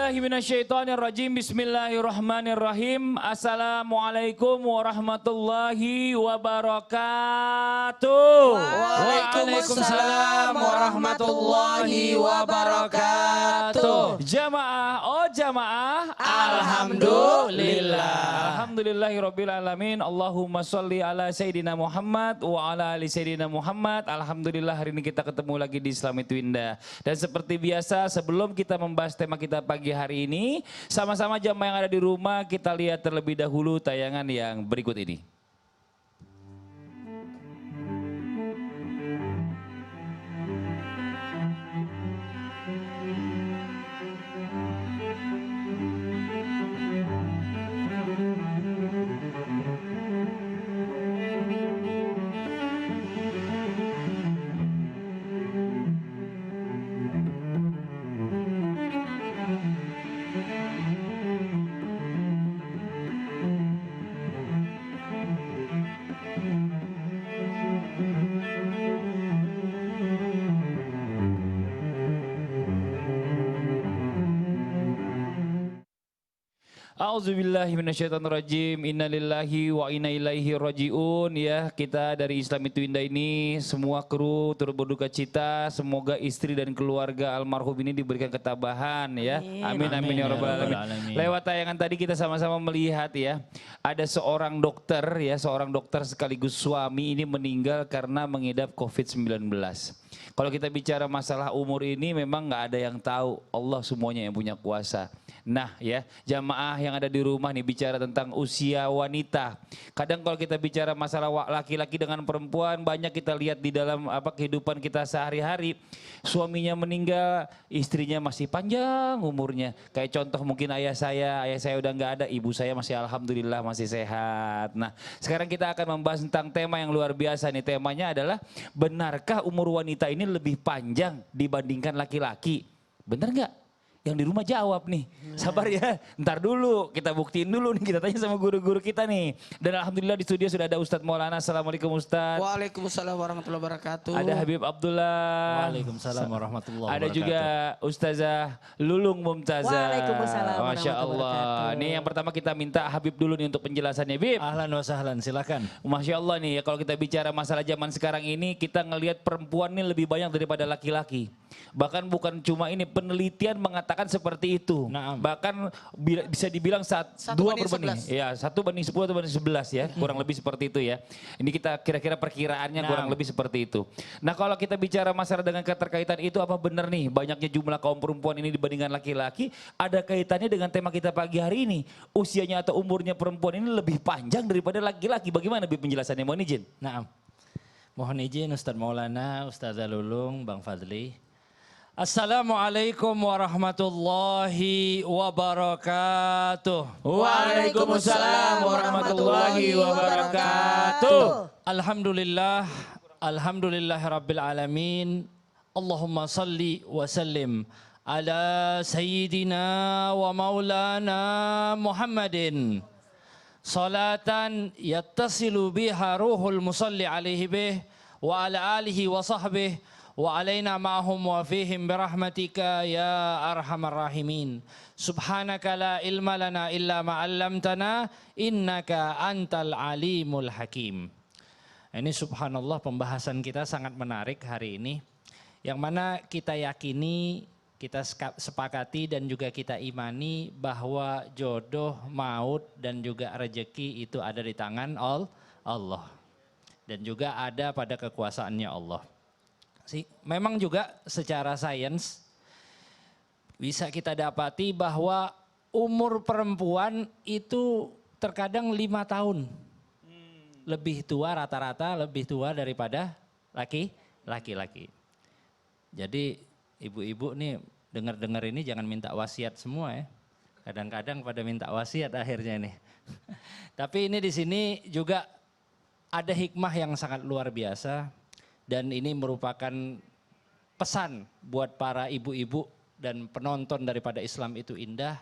billahi minasyaitonirrajim. Bismillahirrahmanirrahim. Assalamualaikum warahmatullahi wabarakatuh. Waalaikumsalam warahmatullahi wabarakatuh. Jamaah, oh jamaah. Alhamdulillah. Alhamdulillahirabbil alamin. Allahumma sholli ala sayyidina Muhammad wa ala ali sayyidina Muhammad. Alhamdulillah hari ini kita ketemu lagi di Islam itu Indah. Dan seperti biasa sebelum kita membahas tema kita pagi hari ini, sama-sama jamaah yang ada di rumah kita lihat terlebih dahulu tayangan yang berikut ini. A'udzubillahi minasyaitonirrajim. Innalillahi wa inna ilaihi rajiun. Ya, kita dari Islam itu Indah ini semua kru turut berduka cita. Semoga istri dan keluarga almarhum ini diberikan ketabahan ya. Amin amin ya rabbal alamin. Lewat tayangan tadi kita sama-sama melihat ya, ada seorang dokter ya, seorang dokter sekaligus suami ini meninggal karena mengidap COVID-19. Kalau kita bicara masalah umur ini memang nggak ada yang tahu, Allah semuanya yang punya kuasa. Nah ya, jamaah yang ada di rumah nih bicara tentang usia wanita. Kadang kalau kita bicara masalah laki-laki dengan perempuan, banyak kita lihat di dalam kehidupan kita sehari-hari. Suaminya meninggal, istrinya masih panjang umurnya. Kayak contoh mungkin ayah saya udah nggak ada, ibu saya masih alhamdulillah masih sehat. Nah sekarang kita akan membahas tentang tema yang luar biasa nih. Temanya adalah benarkah umur wanita ini lebih panjang dibandingkan laki-laki? Benar nggak? Yang di rumah jawab nih, sabar ya, ntar dulu kita buktiin dulu nih, kita tanya sama guru-guru kita nih. Dan alhamdulillah di studio sudah ada Ustadz Maulana. Assalamualaikum Ustadz. Waalaikumsalam warahmatullahi wabarakatuh. Ada Habib Abdullah. Waalaikumsalam warahmatullahi Ada wabarakatuh. juga Ustazah Lulung Mumtazah. Waalaikumsalam Masya Allah. Ini yang pertama kita minta Habib dulu nih untuk penjelasannya, Habib. Ahlan wa sahlan, silakan. Masya Allah nih ya, kalau kita bicara masalah zaman sekarang ini, kita ngelihat perempuan ini lebih banyak daripada laki-laki. Bahkan bukan cuma ini, penelitian mengatakan seperti itu. Nah, Bahkan bisa dibilang dua perbanding. Ya, 1:10 atau 1:11 ya, kurang lebih seperti itu ya. Ini kita kira-kira perkiraannya kurang lebih seperti itu. Nah kalau kita bicara masalah dengan keterkaitan itu, apa benar nih banyaknya jumlah kaum perempuan ini dibandingkan laki-laki, ada kaitannya dengan tema kita pagi hari ini. Usianya atau umurnya perempuan ini lebih panjang daripada laki-laki. Bagaimana Habib penjelasannya? Mohon izin. Nah, mohon izin Ustadz Maulana, Ustazah Lulung, Bang Fadli. Assalamualaikum warahmatullahi wabarakatuh. Waalaikumsalam warahmatullahi wabarakatuh. Alhamdulillah, alhamdulillahirabbil alamin. Allahumma salli wa sallim ala sayyidina wa maulana Muhammadin. Salatan yattasilu biha ruhul musalli alaihi bih wa ala alihi wa sahbihi wa alaina ma'hum wa fihim birahmatika ya arhamar rahimin. Subhanaka la ilma lana illa ma 'allamtana innaka antal alimul hakim. Ini subhanallah, pembahasan kita sangat menarik hari ini, yang mana kita yakini, kita sepakati dan juga kita imani bahwa jodoh, maut dan juga rezeki itu ada di tangan Allah dan juga ada pada kekuasaannya Allah. Memang juga secara sains bisa kita dapati bahwa umur perempuan itu terkadang 5 tahun lebih tua, rata-rata lebih tua daripada laki-laki. Jadi ibu-ibu nih dengar-dengar ini jangan minta wasiat semua ya. Kadang-kadang pada minta wasiat akhirnya nih. Tapi ini di sini juga ada hikmah yang sangat luar biasa. Dan ini merupakan pesan buat para ibu-ibu dan penonton daripada Islam itu Indah,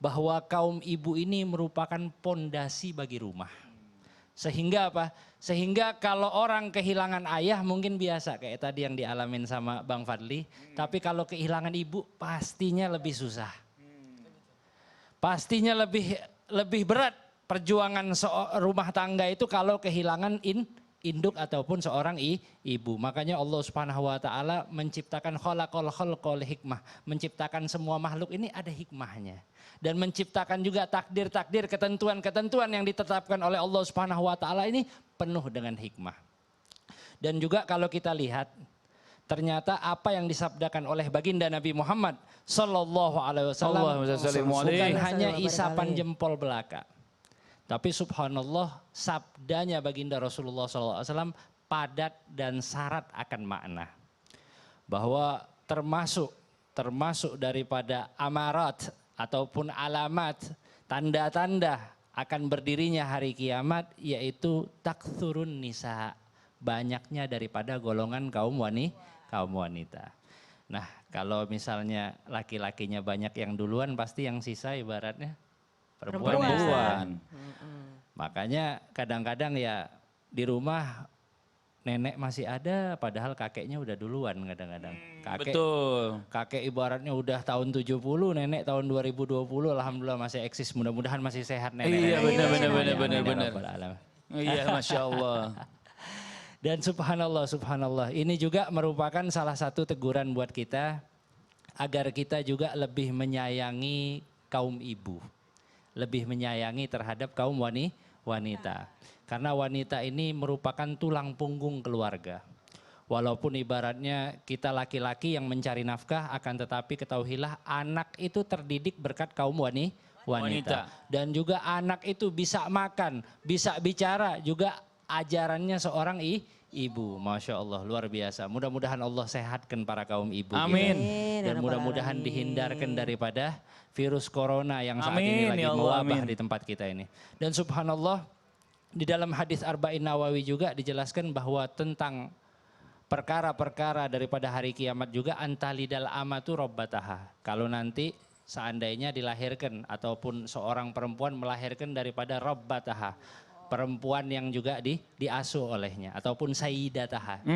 bahwa kaum ibu ini merupakan pondasi bagi rumah. Sehingga apa? Sehingga kalau orang kehilangan ayah mungkin biasa kayak tadi yang dialamin sama Bang Fadli. Tapi kalau kehilangan ibu pastinya lebih susah. pastinya lebih berat perjuangan rumah tangga itu kalau kehilangan induk ataupun seorang ibu. Makanya Allah Subhanahu wa taala menciptakan khalaqal khalqa hikmah, menciptakan semua makhluk ini ada hikmahnya. Dan menciptakan juga takdir-takdir, ketentuan-ketentuan yang ditetapkan oleh Allah Subhanahu wa taala ini penuh dengan hikmah. Dan juga kalau kita lihat ternyata apa yang disabdakan oleh baginda Nabi Muhammad sallallahu alaihi wasallam bukan hanya isapan jempol belaka. Tapi subhanallah sabdanya baginda Rasulullah sallallahu alaihi wasallam padat dan syarat akan makna. Bahwa termasuk daripada amarat ataupun alamat, tanda-tanda akan berdirinya hari kiamat yaitu takthurun nisa, banyaknya daripada golongan kaum wanita. Nah, kalau misalnya laki-lakinya banyak yang duluan pasti yang sisa ibaratnya perempuan. Makanya kadang-kadang ya di rumah nenek masih ada padahal kakeknya udah duluan kadang-kadang. Kakek ibaratnya udah tahun 70, nenek tahun 2020, alhamdulillah masih eksis, mudah-mudahan masih sehat nenek. Iya benar. Iya, Masya Allah. Dan subhanallah, ini juga merupakan salah satu teguran buat kita agar kita juga lebih menyayangi kaum ibu, lebih menyayangi terhadap kaum wanita. Karena wanita ini merupakan tulang punggung keluarga. Walaupun ibaratnya kita laki-laki yang mencari nafkah, akan tetapi ketahuilah anak itu terdidik berkat kaum wanita. Dan juga anak itu bisa makan, bisa bicara, juga ajarannya seorang ibu. Masya Allah, luar biasa. Mudah-mudahan Allah sehatkan para kaum ibu. Amin. Dan mudah-mudahan dihindarkan daripada virus corona yang saat ini lagi mewabah di tempat kita ini. Dan subhanallah, di dalam hadis Arba'in Nawawi juga dijelaskan bahwa tentang perkara-perkara daripada hari kiamat juga antalidal amatu robbataha. Kalau nanti seandainya dilahirkan ataupun seorang perempuan melahirkan daripada robbataha, perempuan yang juga diasuh olehnya ataupun sayyidataha.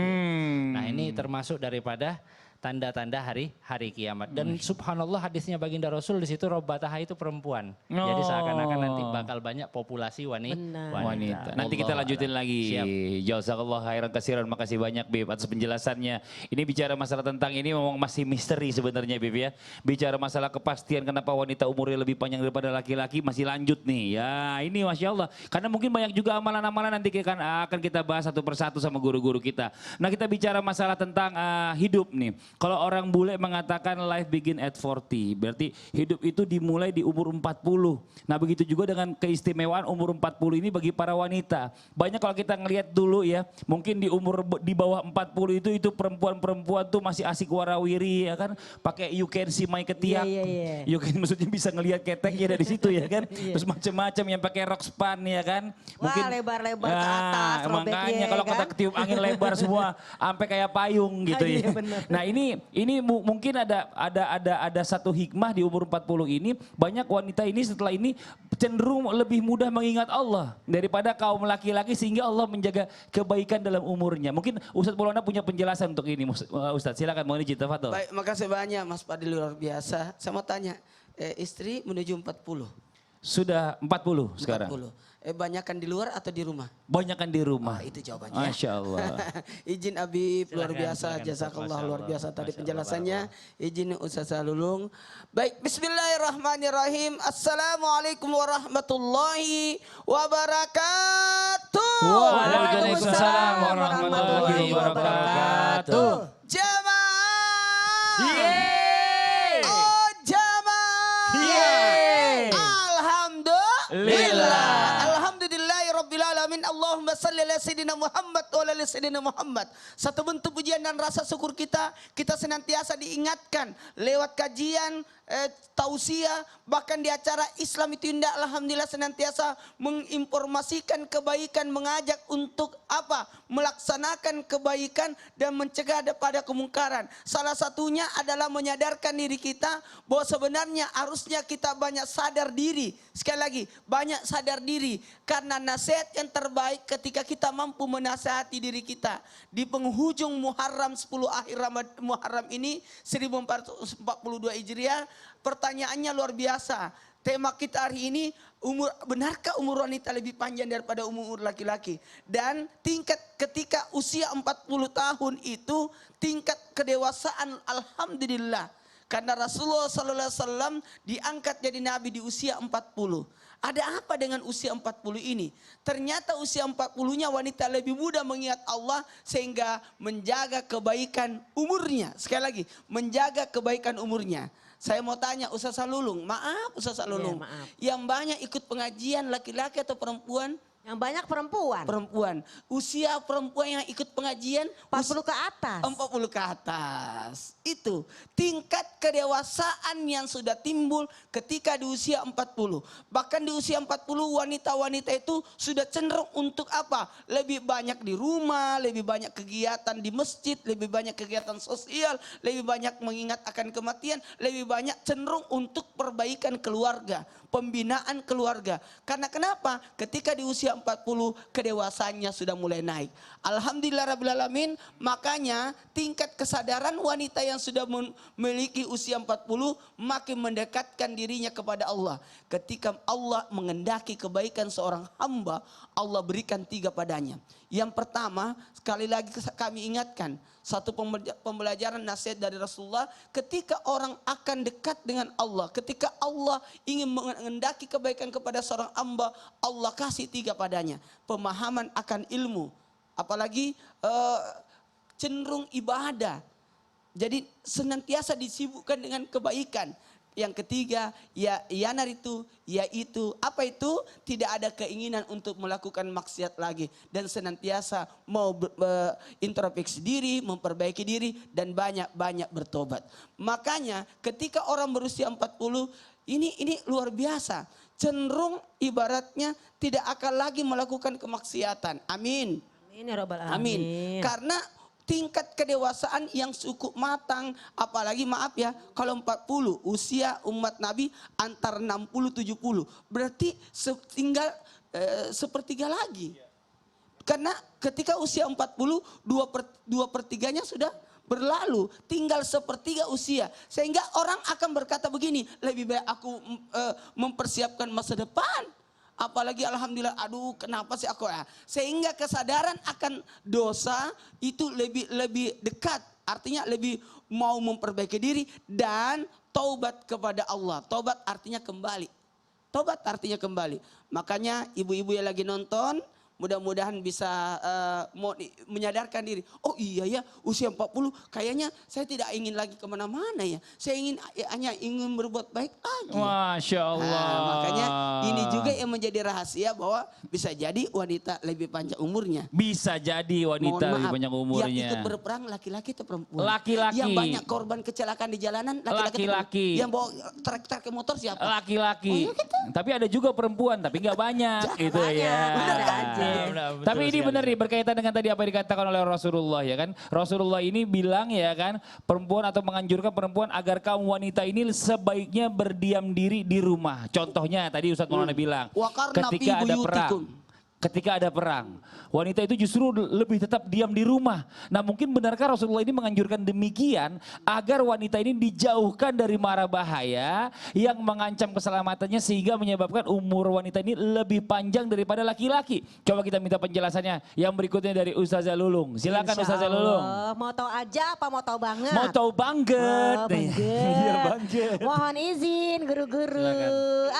Nah, ini termasuk daripada tanda-tanda hari kiamat. Dan subhanallah hadisnya baginda Rasul di situ robbataha itu perempuan. Jadi seakan-akan nanti bakal banyak populasi wanita. Nanti kita lanjutin lagi. Jazakallah khairan kasiran, makasih banyak Bib atas penjelasannya. Ini bicara masalah tentang ini memang masih misteri sebenarnya Bib ya. Bicara masalah kepastian kenapa wanita umurnya lebih panjang daripada laki-laki masih lanjut nih. Ya ini Masya Allah. Karena mungkin banyak juga amalan-amalan nanti akan kita bahas satu persatu sama guru-guru kita. Nah, kita bicara masalah tentang hidup nih. Kalau orang bule mengatakan life begin at 40, berarti hidup itu dimulai di umur 40. Nah, begitu juga dengan keistimewaan umur 40 ini bagi para wanita. Banyak kalau kita ngelihat dulu ya, mungkin di umur di bawah 40 itu perempuan-perempuan tuh masih asik warawiri ya kan, pakai you can see my ketiak. You can maksudnya bisa ngelihat keteknya dari situ ya kan. Terus macam-macam yang pakai rok span ya kan. Mungkin lebar-lebar ke atas, makanya kalau kata ketiup angin lebar semua sampai kayak payung gitu ya. Nah, ini mungkin ada satu hikmah di umur 40 ini, banyak wanita ini setelah ini cenderung lebih mudah mengingat Allah daripada kaum laki-laki sehingga Allah menjaga kebaikan dalam umurnya. Mungkin Ustadz Maulana punya penjelasan untuk ini Ustadz, silakan mohon izin tafadhol. Baik, makasih banyak Mas Fadil, luar biasa. Saya mau tanya, istri menuju 40. Sudah 40 sekarang. 40. Banyakan di luar atau di rumah? Banyakan di rumah. Itu jawabannya. Masya Allah. Izin Habib, luar biasa, jazakallah, luar biasa tadi penjelasannya. Izin Ustazah Lulung. Baik, bismillahirrahmanirrahim. Assalamualaikum warahmatullahi wabarakatuh. Waalaikumsalam warahmatullahi wabarakatuh. Jamaah. Yeay. Oh jamaah. Yeay. Alhamdulillah. Allahumma salli ala sayyidina Muhammad wa ala sayyidina Muhammad. Satu bentuk pujian dan rasa syukur kita senantiasa diingatkan lewat kajian, tausiah, bahkan di acara Islam itu indah, alhamdulillah senantiasa menginformasikan kebaikan, mengajak untuk apa? Melaksanakan kebaikan dan mencegah daripada kemungkaran. Salah satunya adalah menyadarkan diri kita bahwa sebenarnya harusnya kita banyak sadar diri. Sekali lagi, banyak sadar diri karena nasihat yang terbaik ketika kita mampu menasihati diri kita. Di penghujung Muharram 10 akhir Muharram ini 1442 Hijriah, pertanyaannya luar biasa. tema kita hari ini, benarkah umur wanita lebih panjang daripada umur laki-laki? Dan tingkat ketika usia 40 tahun itu tingkat kedewasaan alhamdulillah. Karena Rasulullah SAW diangkat jadi nabi di usia 40. Ada apa dengan usia 40 ini? Ternyata usia 40-nya wanita lebih mudah mengingat Allah sehingga menjaga kebaikan umurnya. Sekali lagi, menjaga kebaikan umurnya. Saya mau tanya Ustaz Salulung, maaf Ustaz Salulung. Ya, maaf. Yang banyak ikut pengajian laki-laki atau perempuan? Yang banyak perempuan. Perempuan. Usia perempuan yang ikut pengajian 40 ke atas. 40 ke atas. Itu tingkat kedewasaan yang sudah timbul ketika di usia 40. Bahkan di usia 40 wanita-wanita itu sudah cenderung untuk apa? Lebih banyak di rumah, lebih banyak kegiatan di masjid, lebih banyak kegiatan sosial, lebih banyak mengingat akan kematian, lebih banyak cenderung untuk perbaikan keluarga, pembinaan keluarga. Karena kenapa? Ketika di usia 40 kedewasaannya sudah mulai naik. Alhamdulillah Rabbil Alamin, makanya tingkat kesadaran wanita yang sudah memiliki usia 40 makin mendekatkan dirinya kepada Allah. Ketika Allah mengendaki kebaikan seorang hamba, Allah berikan 3 padanya. Yang pertama, sekali lagi kami ingatkan, satu pembelajaran nasihat dari Rasulullah, ketika orang akan dekat dengan Allah, ketika Allah ingin mengendaki kebaikan kepada seorang hamba, Allah kasih 3 padanya. Pemahaman akan ilmu, apalagi cenderung ibadah. Jadi senantiasa disibukkan dengan kebaikan. Yang ketiga, yaitu apa itu? Tidak ada keinginan untuk melakukan maksiat lagi dan senantiasa mau introspeksi diri, memperbaiki diri dan banyak-banyak bertobat. Makanya ketika orang berusia 40 ini luar biasa. Cenderung ibaratnya tidak akan lagi melakukan kemaksiatan. Amin. Amin ya Rabbal Alamin. Amin. Karena tingkat kedewasaan yang cukup matang, apalagi maaf ya, kalau 40 usia umat Nabi antar 60-70, berarti tinggal sepertiga lagi. Karena ketika usia 40, 2/3-nya sudah berlalu, tinggal sepertiga usia. Sehingga orang akan berkata begini, lebih baik aku mempersiapkan masa depan. Apalagi alhamdulillah, aduh kenapa sih aku ya. Sehingga kesadaran akan dosa itu lebih dekat. Artinya lebih mau memperbaiki diri dan taubat kepada Allah. Taubat artinya kembali. Taubat artinya kembali. Makanya ibu-ibu yang lagi nonton, mudah-mudahan bisa menyadarkan diri. Oh iya ya, usia 40 kayaknya saya tidak ingin lagi kemana-mana ya. Saya hanya ingin berbuat baik lagi. Masya Allah. Nah, makanya ini juga yang menjadi rahasia bahwa bisa jadi wanita lebih panjang umurnya. Bisa jadi wanita Mohon lebih maaf, banyak yang umurnya. ikut berperang laki-laki atau perempuan? Laki-laki. Yang banyak korban kecelakaan di jalanan laki-laki. Laki-laki. Yang bawa truk motor siapa? Laki-laki. Tapi ada juga perempuan, tapi nggak banyak gitu ya. Ada aja. Tapi ini benar nih berkaitan dengan tadi apa yang dikatakan oleh Rasulullah ya kan. Rasulullah ini bilang ya kan, perempuan atau menganjurkan perempuan agar kaum wanita ini sebaiknya berdiam diri di rumah. Contohnya tadi Ustadz Maulana bilang, Waqarna fi ketika ada perang. buyutikum. Ketika ada perang, wanita itu justru lebih tetap diam di rumah. Nah mungkin benarkah Rasulullah ini menganjurkan demikian agar wanita ini dijauhkan dari mara bahaya yang mengancam keselamatannya sehingga menyebabkan umur wanita ini lebih panjang daripada laki-laki. Coba kita minta penjelasannya yang berikutnya dari Ustazah Lulung. Silakan Insya Ustazah Allah. Lulung. Mau tahu aja apa mau tahu banget? Mau tahu banget. Oh, banget. Iya banget. Mohon izin guru-guru.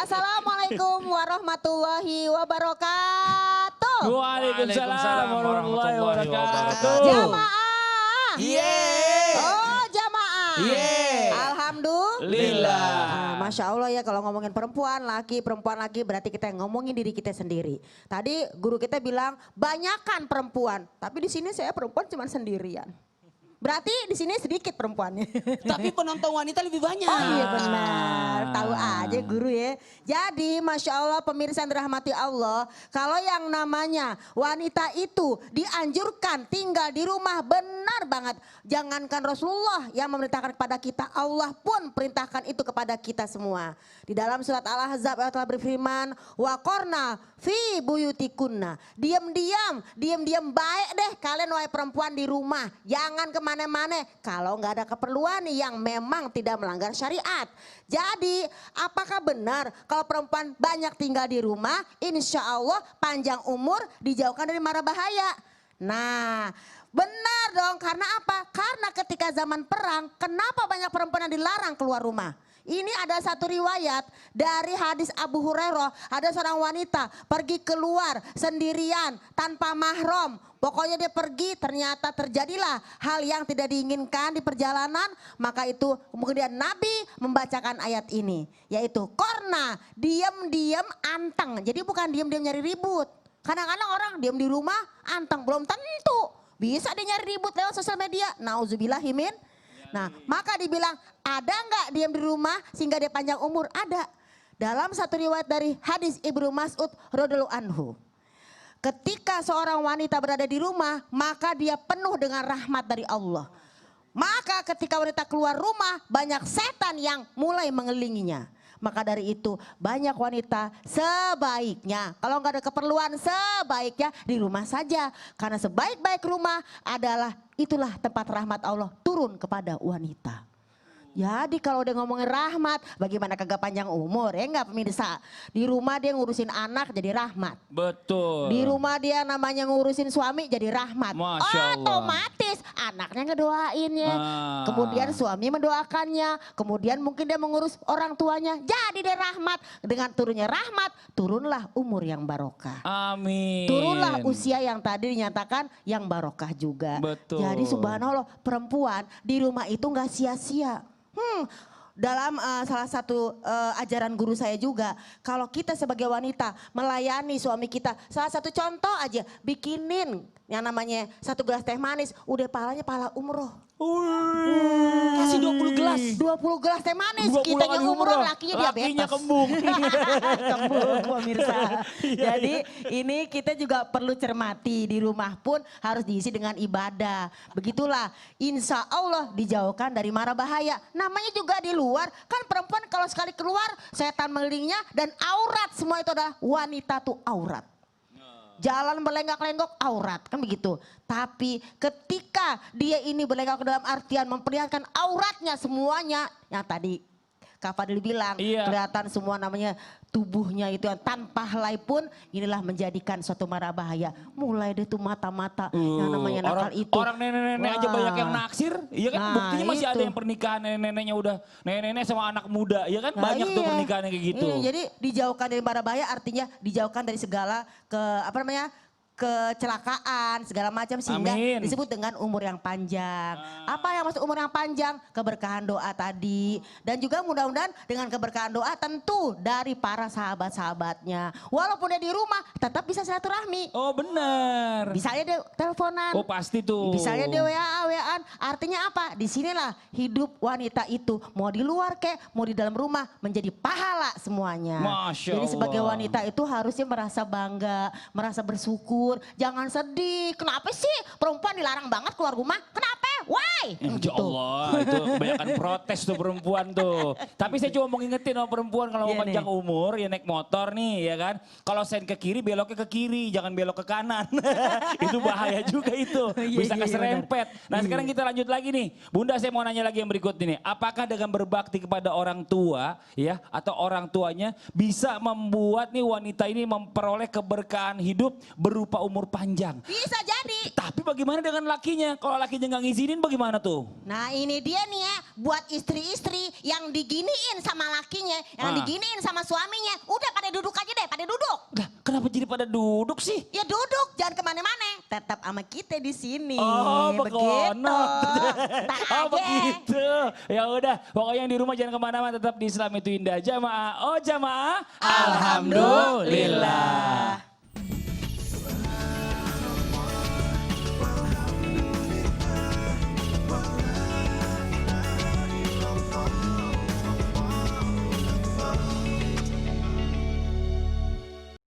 Assalamualaikum warahmatullahi wabarakatuh. Waalaikumsalam warahmatullahi wabarakatuh. Jamaah. Yeay. Oh jamaah. Yeay. Alhamdulillah. Lillah. Masya Allah ya kalau ngomongin perempuan laki berarti kita yang ngomongin diri kita sendiri. Tadi guru kita bilang banyakan perempuan, tapi di sini saya perempuan cuma sendirian. Berarti di sini sedikit perempuannya. Tapi penonton wanita lebih banyak. Oh iya benar, tahu aja guru ya. Jadi Masya Allah pemirsa yang dirahmati Allah, kalau yang namanya wanita itu dianjurkan tinggal di rumah benar banget. Jangankan Rasulullah yang memerintahkan kepada kita, Allah pun perintahkan itu kepada kita semua. Di dalam surat Al-Ahzab Allah telah berfirman, waqarna fi buyutikunna. Diam-diam baik deh kalian wahai perempuan di rumah. Jangan kemana kemana-mana kalau nggak ada keperluan nih yang memang tidak melanggar syariat. Jadi apakah benar kalau perempuan banyak tinggal di rumah, insya Allah panjang umur, dijauhkan dari mara bahaya? Nah, benar dong, karena apa? Karena ketika zaman perang, kenapa banyak perempuan yang dilarang keluar rumah? Ini ada satu riwayat dari hadis Abu Hurairah, ada seorang wanita pergi keluar sendirian tanpa mahram. Pokoknya dia pergi, ternyata terjadilah hal yang tidak diinginkan di perjalanan. Maka itu kemudian Nabi membacakan ayat ini, yaitu korna, diam-diam anteng. Jadi bukan diam-diam nyari ribut. Kadang-kadang orang diam di rumah anteng, belum tentu bisa dia nyari ribut lewat sosial media. Nauzubillahimin. Nah, maka dibilang ada nggak diam di rumah sehingga dia panjang umur? Ada. Dalam satu riwayat dari hadis Ibnu Mas'ud radhiyallahu anhu. Ketika seorang wanita berada di rumah, maka dia penuh dengan rahmat dari Allah. Maka ketika wanita keluar rumah, banyak setan yang mulai mengelilinginya. Maka dari itu banyak wanita sebaiknya, kalau nggak ada keperluan, sebaiknya di rumah saja. Karena sebaik-baik rumah adalah itulah tempat rahmat Allah turun kepada wanita. Jadi kalau udah ngomongin rahmat, bagaimana kagak panjang umur, ya enggak pemirsa? Di rumah dia ngurusin anak jadi rahmat. Betul. Di rumah dia namanya ngurusin suami jadi rahmat. Masya Allah. Otomatis anaknya ngedoainnya. Kemudian suami mendoakannya. Kemudian mungkin dia mengurus orang tuanya. Jadi dia rahmat. Dengan turunnya rahmat, turunlah umur yang barokah. Amin. Turunlah usia yang tadi dinyatakan yang barokah juga. Betul. Jadi subhanallah, perempuan di rumah itu nggak sia-sia. Dalam salah satu ajaran guru saya juga, kalau kita sebagai wanita melayani suami kita, salah satu contoh aja, bikinin yang namanya 1 gelas teh manis, udah pahalanya pahala umroh. Kasih 20 gelas. 20 gelas teh manis, 20 kitanya kali umroh, lakinya diabetes. Lakinya kembung. Kembung pemirsa. Jadi ini kita juga perlu cermati, di rumah pun harus diisi dengan ibadah. Begitulah, insya Allah dijauhkan dari mara bahaya. Namanya juga di luar, kan perempuan kalau sekali keluar setan mengelilingnya dan aurat, semua itu adalah wanita tuh aurat. Jalan berlenggak-lenggok aurat, kan begitu. Tapi ketika dia ini berlenggak dalam artian memperlihatkan auratnya semuanya, yang tadi Kak Fadil bilang, kelihatan semua namanya tubuhnya itu yang tanpa helai pun, inilah menjadikan suatu mara bahaya. Mulai deh tuh mata-mata yang namanya nakal itu. Orang nenek-nenek aja banyak yang naksir, iya kan? Nah, Buktinya masih ada itu. yang pernikahan nenek-neneknya udah nenek-nenek sama anak muda, iya kan? Banyak tuh pernikahan kayak gitu. Iya, jadi dijauhkan dari mara bahaya artinya dijauhkan dari segala kecelakaan segala macam, sehingga Amin. disebut dengan umur yang panjang. Apa yang maksud umur yang panjang? Keberkahan doa tadi, dan juga mudah-mudahan dengan keberkahan doa tentu dari para sahabat-sahabatnya. Walaupun dia di rumah tetap bisa silaturahmi. Oh benar. Misalnya dia teleponan. Oh pasti tuh. Misalnya dia WA-an. Artinya apa? Disinilah hidup wanita itu, mau di luar kek, mau di dalam rumah, menjadi pahala semuanya. Masya Jadi sebagai Allah. wanita itu harusnya merasa bangga, merasa bersyukur. Jangan sedih. Kenapa sih perempuan dilarang banget keluar rumah? Kenapa? Why? Ya Allah, itu kebanyakan protes tuh perempuan tuh. Tapi saya cuma mau ngingetin sama perempuan kalau mau Iya panjang nih. umur ya naik motor nih ya kan. Kalau sen ke kiri beloknya ke kiri, jangan belok ke kanan. Itu bahaya juga itu, bisa Iya, keserempet. Nah sekarang kita lanjut lagi nih. Bunda saya mau nanya lagi yang berikut ini. Apakah dengan berbakti kepada orang tua ya atau orang tuanya bisa membuat nih wanita ini memperoleh keberkahan hidup berupa umur panjang? Bisa jadi. Tapi bagaimana dengan lakinya? Kalau lakinya nggak ngizinin bagaimana tuh? Nah ini dia nih ya, buat istri-istri yang diginiin sama lakinya, yang diginiin sama suaminya, udah pada duduk aja deh, pada duduk. Lah, kenapa jadi pada duduk sih? Ya duduk, jangan kemana-mana, tetap sama kita di sini. Oh, begitu. Ntar Oh, aja. begitu. Ya udah, pokoknya yang di rumah jangan kemana-mana, tetap di Islam itu indah. Jamaah, oh jamaah. Alhamdulillah.